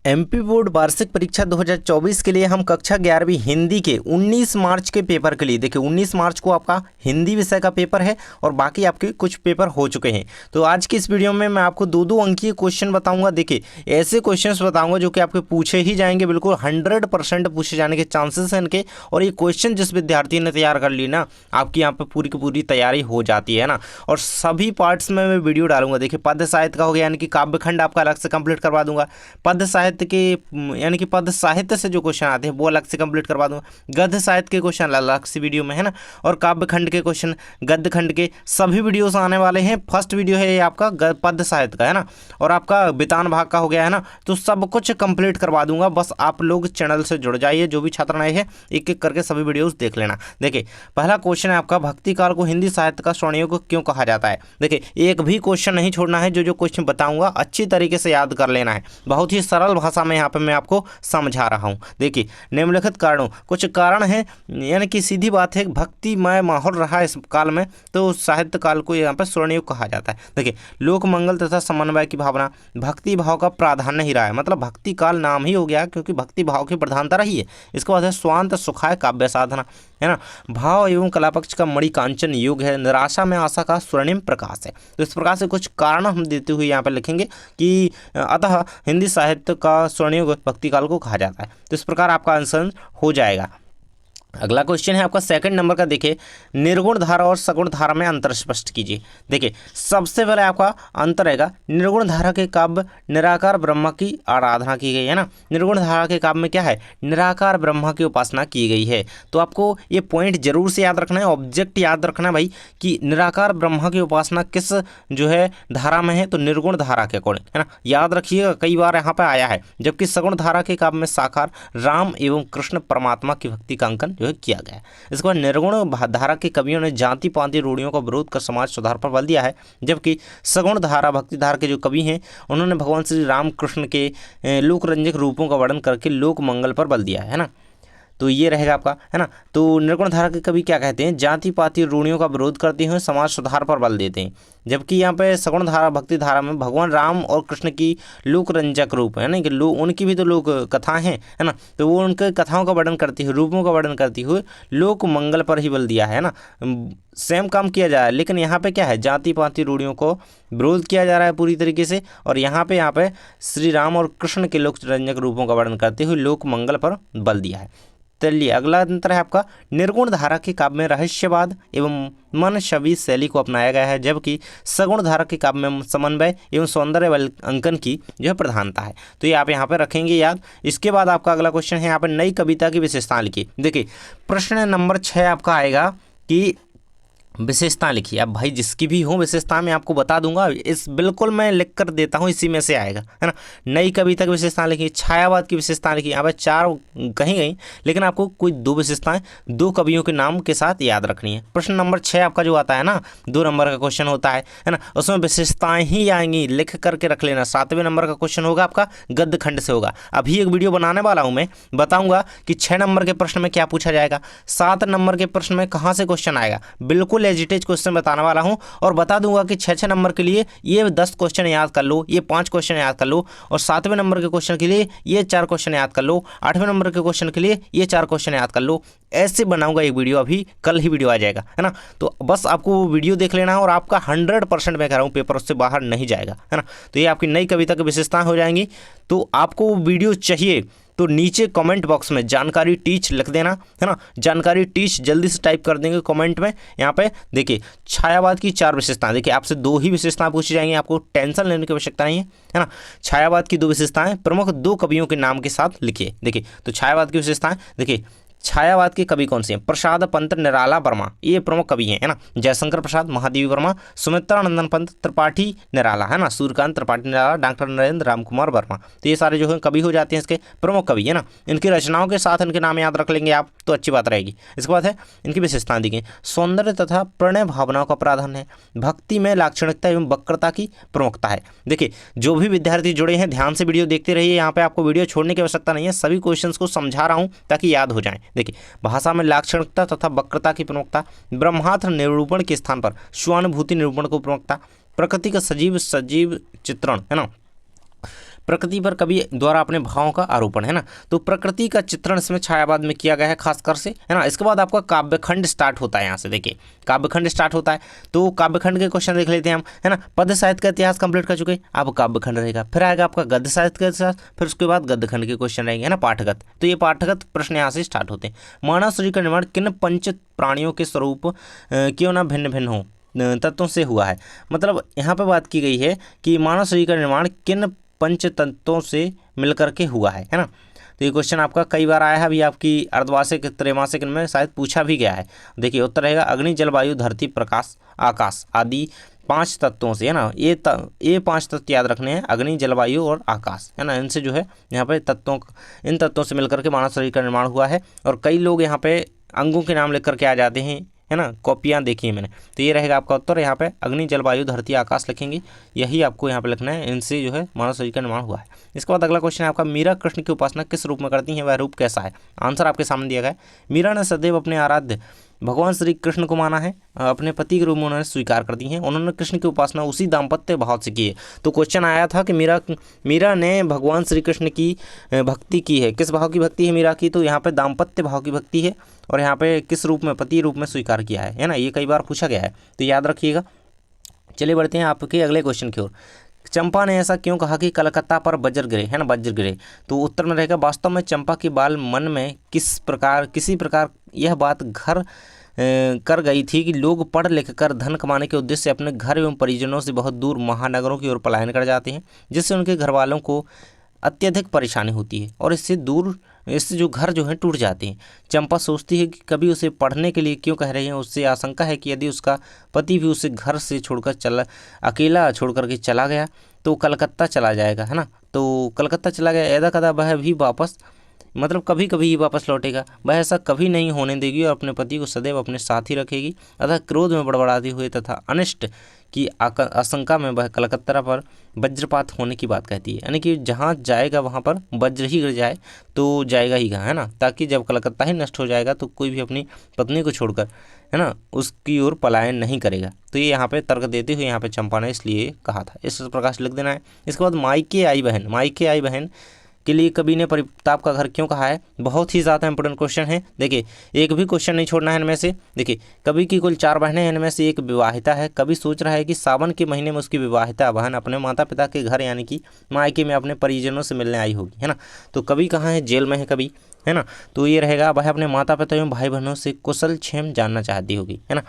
MP board वार्षिक परीक्षा 2024 के लिए हम कक्षा 11वीं हिंदी के 19 मार्च के पेपर के लिए देखिए 19 मार्च को आपका हिंदी विषय का पेपर है और बाकी आपके कुछ पेपर हो चुके हैं। तो आज की इस वीडियो में मैं आपको दो अंकीय क्वेश्चन बताऊंगा। देखिए ऐसे क्वेश्चंस बताऊंगा जो कि आपके पूछे ही जाएंगे, बिल्कुल 100% पूछे जाने के चांसेस हैं इनके। और ये क्वेश्चन जिस विद्यार्थी ने तैयार कर ली ना, आपकी यहाँ पर पूरी की पूरी तैयारी हो जाती है ना। और सभी पार्ट्स में मैं वीडियो डालूंगा। देखिए पद्य साहित्य का हो गया, यानी कि काव्य खंड आपका अलग से कंप्लीट करवा दूंगा। पद्य साहित्य के यानी कि पद्य साहित्य से जो क्वेश्चन आते हैं वो अलग से कंप्लीट करवा दूंगा। गद्य साहित्य के क्वेश्चन अलग से वीडियो में है ना। और काव्य खंड के क्वेश्चन, गद्य खंड के सभी वीडियोस आने वाले हैं। फर्स्ट वीडियो है ये आपका पद्य साहित्य का है ना, और आपका वितान भाग का हो गया है ना। तो सब कुछ कंप्लीट करवा दूंगा, बस आप लोग चैनल से जुड़ जाइए। जो भी छात्र नए हैं एक एक करके सभी वीडियोस देख लेना। देखिए पहला क्वेश्चन है आपका, भक्ति काल को हिंदी साहित्य का स्वर्णयुग क्यों कहा जाता है। देखिए एक भी क्वेश्चन नहीं छोड़ना है, जो जो क्वेश्चन बताऊंगा अच्छी तरीके से याद कर लेना है। बहुत ही सरल भाषा में यहाँ पे मैं आपको समझा रहा हूँ। देखिए निम्नलिखित कारणों, कुछ कारण है, यानी कि सीधी बात है, भक्तिमय माहौल रहा इस काल में, तो साहित्य काल को यहाँ पर स्वर्णयुग कहा जाता है। देखिए लोक मंगल तथा समन्वय की भावना, भक्ति भाव का प्राधान्य ही रहा है, मतलब भक्ति काल नाम ही हो गया क्योंकि भक्ति भाव की प्रधानता रही है। इसके बाद है स्वांत सुखाय काव्य साधना, है ना। भाव एवं कलापक्ष का मणि कांचन युग है, निराशा में आशा का स्वर्णिम प्रकाश है। तो इस प्रकार से कुछ कारण हम देते हुए यहाँ पर लिखेंगे कि अतः हिंदी साहित्य का स्वर्णयुग भक्ति काल को कहा जाता है। तो इस प्रकार आपका आंसर हो जाएगा। अगला क्वेश्चन है आपका सेकंड नंबर का। देखिए निर्गुण धारा और सगुण धारा में अंतर स्पष्ट कीजिए। देखिए सबसे पहले आपका अंतर रहेगा, निर्गुण धारा के काव्य निराकार ब्रह्मा की आराधना की गई है ना। निर्गुण धारा के काव्य में क्या है, निराकार ब्रह्मा की उपासना की गई है। तो आपको ये पॉइंट जरूर से याद रखना है, ऑब्जेक्ट याद रखना है भाई, कि निराकार ब्रह्मा की उपासना किस जो है धारा में है, तो निर्गुण धारा के अकॉर्डिंग, है ना। याद रखिएगा कई बार यहाँ पे आया है। जबकि सगुण धारा के काव्य में साकार राम एवं कृष्ण परमात्मा की भक्ति का अंकन जो है किया गया है। इसके बाद निर्गुण धारा के कवियों ने जाति पाति रूढ़ियों का विरोध कर समाज सुधार पर बल दिया है। जबकि सगुण धारा भक्ति धारा के जो कवि हैं उन्होंने भगवान श्री राम कृष्ण के लोकरंजक रूपों का वर्णन करके लोक मंगल पर बल दिया है ना। तो ये रहेगा आपका, है ना। तो निर्गुण धारा के कवि क्या कहते हैं, जाति पाति रूढ़ियों का विरोध करते हुए समाज सुधार पर बल देते हैं। जबकि यहाँ पे सगुण धारा भक्ति धारा में भगवान राम और कृष्ण की लोकरंजक रूप है ना, कि उनकी भी तो लोक कथाएं हैं, है ना। तो वो उनके कथाओं का वर्णन करती हुए, रूपों का वर्णन करती हुए लोक मंगल पर ही बल दिया है ना। सेम काम किया जा रहा है, लेकिन यहाँ पे क्या है, जाति पाति रूढ़ियों को विरोध किया जा रहा है पूरी तरीके से। और यहाँ पे श्री राम और कृष्ण के लोकरंजक रूपों का वर्णन करते हुए लोक मंगल पर बल दिया है। चलिए अगला अंतर है आपका, निर्गुण धारा के काव्य में रहस्यवाद एवं मन छवि शैली को अपनाया गया है। जबकि सगुण धारा के काव्य में समन्वय एवं सौंदर्य अंकन की जो है प्रधानता है। तो ये आप यहाँ पे रखेंगे याद। इसके बाद आपका अगला क्वेश्चन है यहाँ पे, नई कविता की विशेषताएं लिखिए। देखिए प्रश्न नंबर 6 आपका आएगा कि विशेषता लिखिए। अब भाई जिसकी भी हो विशेषता मैं आपको बता दूंगा, इस बिल्कुल मैं लिख कर देता हूँ, इसी में से आएगा, है ना। नई कविता की विशेषता लिखिए, छायावाद की विशेषता लिखिए। यहाँ पर 4 कहीं गई, लेकिन आपको कोई 2 विशेषताएं 2 कवियों के नाम के साथ याद रखनी है। प्रश्न नंबर 6 आपका जो आता है ना, 2 नंबर का क्वेश्चन होता है ना, उसमें विशेषताएं ही आएंगी, लिख करके रख लेना। 7वें नंबर का क्वेश्चन होगा आपका गद्य खंड से होगा। अभी एक वीडियो बनाने वाला हूँ मैं, बताऊंगा कि 6 नंबर के प्रश्न में क्या पूछा जाएगा, 7 नंबर के प्रश्न में कहाँ से क्वेश्चन आएगा। बिल्कुल एजिटेज क्वेश्चन बताने वाला हूं, और बता दूंगा कि 6 नंबर के लिए ये 10 क्वेश्चन याद कर लो, ये 5 क्वेश्चन याद कर लो, और 7वें नंबर के क्वेश्चन के लिए ये 4 क्वेश्चन याद कर लो, 8वें नंबर के क्वेश्चन के लिए ये 4 क्वेश्चन याद कर लो। ऐसे बनाऊंगा एक वीडियो, अभी कल ही वीडियो आ जाएगा, है ना। तो बस आपको वो वीडियो देख लेना है, और आपका 100% मैं कह रहा हूँ पेपर उससे बाहर नहीं जाएगा, है ना। तो ये आपकी नई कविता की विशेषताएं हो जाएंगी। तो आपको वो वीडियो चाहिए तो नीचे कमेंट बॉक्स में जानकारी टीच लिख देना, है ना। जानकारी टीच जल्दी से टाइप कर देंगे कमेंट में। यहाँ पे देखिए छायावाद की 4 विशेषताएं, देखिए आपसे 2 ही विशेषताएं पूछी जाएंगी, आपको टेंशन लेने की आवश्यकता नहीं है ना। छायावाद की 2 विशेषताएं, प्रमुख 2 कवियों के नाम के साथ लिखिए। देखिए तो छायावाद की विशेषताएं, देखिए छायावाद के कवि कौन से हैं, प्रसाद पंत निराला वर्मा, ये प्रमुख कवि हैं, है ना। जयशंकर प्रसाद, महादेवी वर्मा, सुमित्रानंदन पंत, त्रिपाठी निराला, है ना। सूर्यकांत त्रिपाठी निराला, डॉक्टर नरेंद्र रामकुमार वर्मा। तो ये सारे जो है कवि हो जाते हैं इसके प्रमुख कवि, है ना। इनकी रचनाओं के साथ इनके नाम याद रख लेंगे आप तो अच्छी बात रहेगी। इसके बाद है इनकी विशेषताएं देखिए, सौंदर्य तथा प्रणय भावनाओं का प्राधान्य है, भक्ति में लाक्षणिकता एवं वक्रता की प्रमुखता है। देखिए जो भी विद्यार्थी जुड़े हैं ध्यान से वीडियो देखते रहिए, यहाँ पे आपको वीडियो छोड़ने की आवश्यकता नहीं है, सभी क्वेश्चंस को समझा रहा हूँ ताकि याद हो जाए। देखिए भाषा में लाक्षणिकता तथा वक्रता की प्रमुखता, ब्रह्मास्त्र निरूपण के स्थान पर स्वानुभूति निरूपण को प्रमुखता, प्रकृति का सजीव चित्रण, है ना, प्रकृति पर कवि द्वारा अपने भावों का आरोपण, है ना। तो प्रकृति का चित्रण इसमें छायावाद में किया गया है खासकर से, है ना। इसके बाद आपका काव्यखंड स्टार्ट होता है, यहाँ से देखिए काव्यखंड स्टार्ट होता है। तो काव्यखंड के क्वेश्चन देख लेते हैं हम, है ना। पद्य साहित्य का इतिहास कंप्लीट कर चुके, अब काव्यखंड रहेगा, फिर आएगा आपका गद्य साहित्य का इतिहास, फिर उसके बाद गद्यखंड के क्वेश्चन रहेंगे, है ना, पाठगत। तो ये पाठगत प्रश्न यहाँ से स्टार्ट होते हैं। मानव शरीर का निर्माण किन पंच प्राणियों के स्वरूप क्यों ना भिन्न भिन्न हो तत्वों से हुआ है। मतलब यहाँ पे बात की गई है कि मानव शरीर का निर्माण किन पंच तत्वों से मिलकर के हुआ है ना। तो ये क्वेश्चन आपका कई बार आया है, अभी आपकी अर्धवार्षिक त्रैमासिक में शायद पूछा भी गया है। देखिए उत्तर रहेगा अग्नि जल वायु धरती प्रकाश आकाश आदि 5 तत्वों से, है ना। ये 5 तत्व याद रखने हैं, अग्नि जल वायु और आकाश, है ना। इनसे जो है यहाँ पे इन तत्वों से मिलकर के मानव शरीर का निर्माण हुआ है। और कई लोग यहाँ पे अंगों के नाम लिख करके आ जाते हैं, है ना, कॉपियाँ देखी है मैंने। तो ये रहेगा आपका उत्तर, यहाँ पे अग्नि जलवायु धरती आकाश लिखेंगे, यही आपको यहाँ पे लिखना है, इनसे जो है मानव शरीर का निर्माण हुआ है। इसके बाद अगला क्वेश्चन है आपका, मीरा कृष्ण की उपासना किस रूप में करती हैं, वह रूप कैसा है। आंसर आपके सामने दिया गया है। मीरा ने सदैव अपने आराध्य भगवान श्री कृष्ण को माना है, अपने पति के रूप में उन्होंने स्वीकार कर दी है। उन्होंने कृष्ण की उपासना उसी दाम्पत्य भाव से की है। तो क्वेश्चन आया था कि मीरा ने भगवान श्री कृष्ण की भक्ति की है, किस भाव की भक्ति है मीरा की, तो यहाँ पे दाम्पत्य भाव की भक्ति है। और यहाँ पे किस रूप में, पति रूप में स्वीकार किया है ना। ये कई बार पूछा गया है, तो याद रखिएगा। चलिए बढ़ते हैं आपके अगले क्वेश्चन की ओर। चंपा ने ऐसा क्यों कहा कि कलकत्ता पर वज्र गिरे, है ना, वज्र गिरे। तो उत्तर में रहेगा वास्तव में चंपा के बाल मन में किसी प्रकार यह बात घर कर गई थी कि लोग पढ़ लिख कर धन कमाने के उद्देश्य से अपने घर एवं परिजनों से बहुत दूर महानगरों की ओर पलायन कर जाते हैं, जिससे उनके घर वालों को अत्यधिक परेशानी होती है और इससे जो घर जो है टूट जाते हैं। चंपा सोचती है कि कभी उसे पढ़ने के लिए क्यों कह रहे हैं। उससे आशंका है कि यदि उसका पति भी उसे घर से छोड़कर अकेला छोड़ करके चला गया तो कलकत्ता चला जाएगा, है ना। तो कलकत्ता चला गया, ऐदा कदा वह भी वापस, मतलब कभी कभी ही वापस लौटेगा। वह ऐसा कभी नहीं होने देगी और अपने पति को सदैव अपने साथ ही रखेगी। अतः क्रोध में बड़बड़ाते हुए तथा अनिष्ट की आशंका में वह कलकत्ता पर वज्रपात होने की बात कहती है, यानी कि जहाँ जाएगा वहाँ पर वज्र ही गिर जाए तो जाएगा ही कहाँ, है ना। ताकि जब कलकत्ता ही नष्ट हो जाएगा तो कोई भी अपनी पत्नी को छोड़कर, है ना, उसकी ओर पलायन नहीं करेगा। तो ये यहाँ पे तर्क देते हुए यहाँ पे चंपा ने इसलिए कहा था, इस प्रकार से लिख देना है। इसके बाद मायके आई बहन के लिए कवि ने परिताप का घर क्यों कहा है। बहुत ही ज़्यादा इंपॉर्टेंट क्वेश्चन है। देखिए एक भी क्वेश्चन नहीं छोड़ना है इनमें से। देखिए कवि की कुल 4 बहनें हैं, इनमें से एक विवाहिता है। कवि सोच रहा है कि सावन के महीने में उसकी विवाहिता बहन अपने माता पिता के घर यानी कि मायके में अपने परिजनों से मिलने आई होगी, है ना। तो कवि कहाँ है, जेल में है कवि, है ना। तो ये रहेगा वह अपने माता पिता एवं भाई बहनों से कुशल क्षेम जानना चाहती होगी, है ना।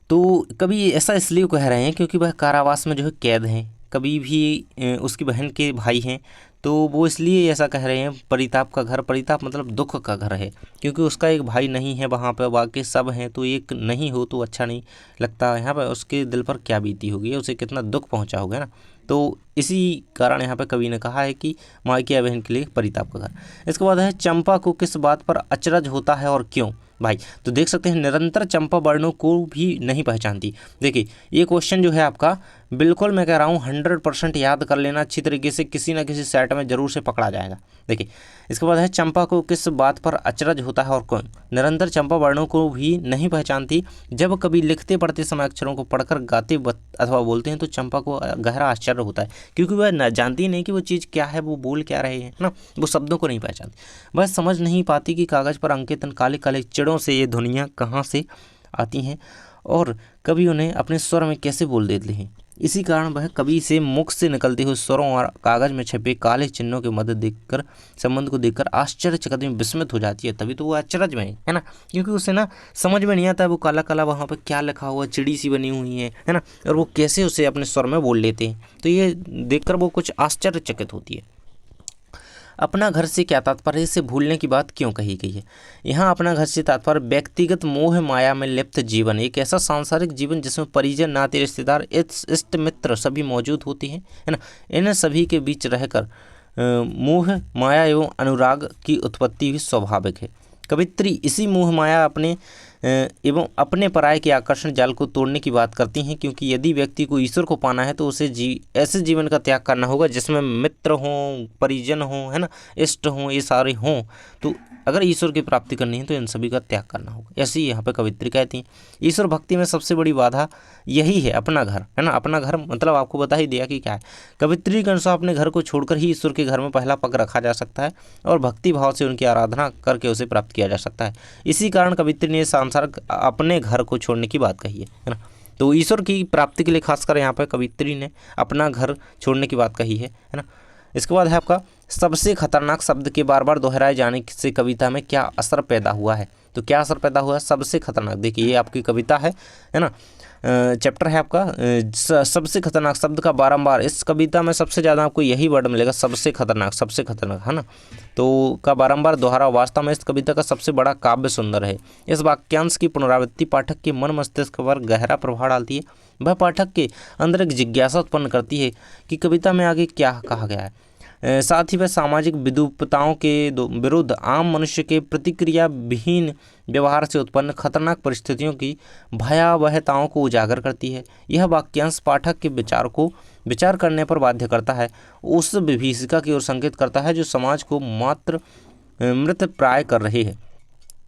तो कवि ऐसा इसलिए कह रहे हैं क्योंकि वह कारावास में जो है कैद हैं। कभी भी उसकी बहन के भाई हैं, तो वो इसलिए ऐसा कह रहे हैं परिताप का घर, परिताप मतलब दुख का घर है, क्योंकि उसका एक भाई नहीं है वहाँ पर, बाकी सब हैं, तो एक नहीं हो तो अच्छा नहीं लगता। यहाँ पर उसके दिल पर क्या बीती होगी, उसे कितना दुख पहुँचा होगा ना। तो इसी कारण यहाँ पे कवि ने कहा है कि मायके बहन के लिए परिताप का घर। इसके बाद है चंपा को किस बात पर अचरज होता है और क्यों। भाई तो देख सकते हैं निरंतर चंपा वर्णों को भी नहीं पहचानती। देखिए ये क्वेश्चन जो है आपका बिल्कुल मैं कह रहा हूँ 100% याद कर लेना अच्छी तरीके से, किसी ना किसी सेट में जरूर से पकड़ा जाएगा। देखिए इसके बाद है चंपा को किस बात पर अचरज होता है और कौन। निरंतर चंपा वर्णों को भी नहीं पहचानती। जब कभी लिखते पढ़ते समय अक्षरों को पढ़कर गाते अथवा बोलते हैं तो चंपा को गहरा आश्चर्य होता है, क्योंकि वह न जानती नहीं कि वो चीज़ क्या है, वो बोल क्या रहे हैं ना, वो शब्दों को नहीं पहचानती। वह समझ नहीं पाती कि कागज़ पर अंकित काले काले चिड़ों से ये ध्वनियाँ कहाँ से आती हैं और कभी उन्हें अपने स्वर में कैसे बोल देते हैं। इसी कारण वह कवि से मुख से निकलते हुए स्वरों और कागज में छपे काले चिन्हों के मदद देखकर संबंध को देखकर आश्चर्यचकित में विस्मित हो जाती है। तभी तो वो आश्चर्य में है ना, क्योंकि उसे ना समझ में नहीं आता है वो काला काला वहाँ पर क्या लिखा हुआ, चिड़ी सी बनी हुई है ना, और वो कैसे उसे अपने स्वर में बोल लेते हैं। तो ये देखकर वो कुछ आश्चर्यचकित होती है। अपना घर से क्या तात्पर्य, इसे भूलने की बात क्यों कही गई है। यहाँ अपना घर से तात्पर्य व्यक्तिगत मोह माया में लिप्त जीवन, एक ऐसा सांसारिक जीवन जिसमें परिजन नाते रिश्तेदार इष्ट मित्र सभी मौजूद होते हैं, है ना। इन सभी के बीच रहकर मोह माया एवं अनुराग की उत्पत्ति भी स्वाभाविक है। कवित्री इसी मोह माया अपने एवं अपने पराये के आकर्षण जाल को तोड़ने की बात करती हैं, क्योंकि यदि व्यक्ति को ईश्वर को पाना है तो उसे ऐसे जीवन का त्याग करना होगा जिसमें मित्र हों, परिजन हों, है ना, इष्ट हों, ये सारे हों। तो अगर ईश्वर की प्राप्ति करनी है तो इन सभी का त्याग करना होगा, ऐसे ही यहाँ पे कवित्री कहती हैं। ईश्वर भक्ति में सबसे बड़ी बाधा यही है, अपना घर, है ना। अपना घर मतलब आपको बता ही दिया कि क्या है। कवित्री के अनुसार अपने घर को छोड़कर ही ईश्वर के घर में पहला पग रखा जा सकता है और भक्ति भाव से उनकी आराधना करके उसे प्राप्त किया जा सकता है। इसी कारण कवित्री ने सांसारिक अपने घर को छोड़ने की बात कही है ना। तो ईश्वर की प्राप्ति के लिए खासकर यहाँ पर कवित्री ने अपना घर छोड़ने की बात कही है ना। इसके बाद है आपका सबसे खतरनाक शब्द के बार बार दोहराए जाने से कविता में क्या असर पैदा हुआ है। तो क्या असर पैदा हुआ है? सबसे खतरनाक, देखिए ये आपकी कविता है ना, चैप्टर है आपका सबसे खतरनाक शब्द का बारंबार, इस कविता में सबसे ज़्यादा आपको यही वर्ड मिलेगा, सबसे खतरनाक, है ना। तो का बारंबार दोहराव वास्तव में इस कविता का सबसे बड़ा काव्य सुंदर है। इस वाक्यांश की पुनरावृत्ति पाठक के मन मस्तिष्क पर गहरा प्रभाव डालती है। वह पाठक के अंदर एक जिज्ञासा उत्पन्न करती है कि कविता में आगे क्या कहा गया है। साथ ही वह सामाजिक विरूपताओं के विरुद्ध आम मनुष्य के प्रतिक्रिया विहीन व्यवहार से उत्पन्न खतरनाक परिस्थितियों की भयावहताओं को उजागर करती है। यह वाक्यांश पाठक के विचार को विचार करने पर बाध्य करता है, उस विभीषिका की ओर संकेत करता है जो समाज को मात्र मृत प्राय कर रहे हैं।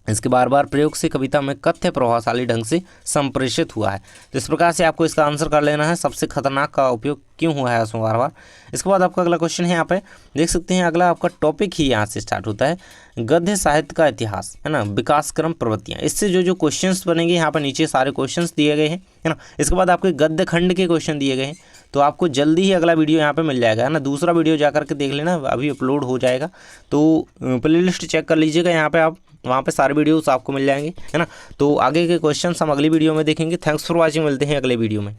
इसके बार बार प्रयोग से कविता में कथ्य प्रभावशाली ढंग से संप्रेषित हुआ है। तो इस प्रकार से आपको इसका आंसर कर लेना है, सबसे खतरनाक का उपयोग क्यों हुआ है उसमें बार बार। इसके बाद आपका अगला क्वेश्चन है, यहाँ पे देख सकते हैं अगला आपका टॉपिक ही यहाँ से स्टार्ट होता है, गद्य साहित्य का इतिहास, है ना, विकास क्रम प्रवृत्तियाँ। इससे जो क्वेश्चंस बनेंगे यहाँ पर नीचे सारे क्वेश्चंस दिए गए हैं, है ना। इसके बाद आपके गद्य खंड के क्वेश्चन दिए गए हैं। तो आपको जल्दी ही अगला वीडियो यहाँ पे मिल जाएगा, है ना। दूसरा वीडियो जा करके देख लेना, अभी अपलोड हो जाएगा। तो प्लेलिस्ट चेक कर लीजिएगा यहाँ पे आप, वहाँ पे सारे वीडियोस आपको मिल जाएंगे, है ना। तो आगे के क्वेश्चंस हम अगली वीडियो में देखेंगे। थैंक्स फॉर वॉचिंग, मिलते हैं अगले वीडियो में।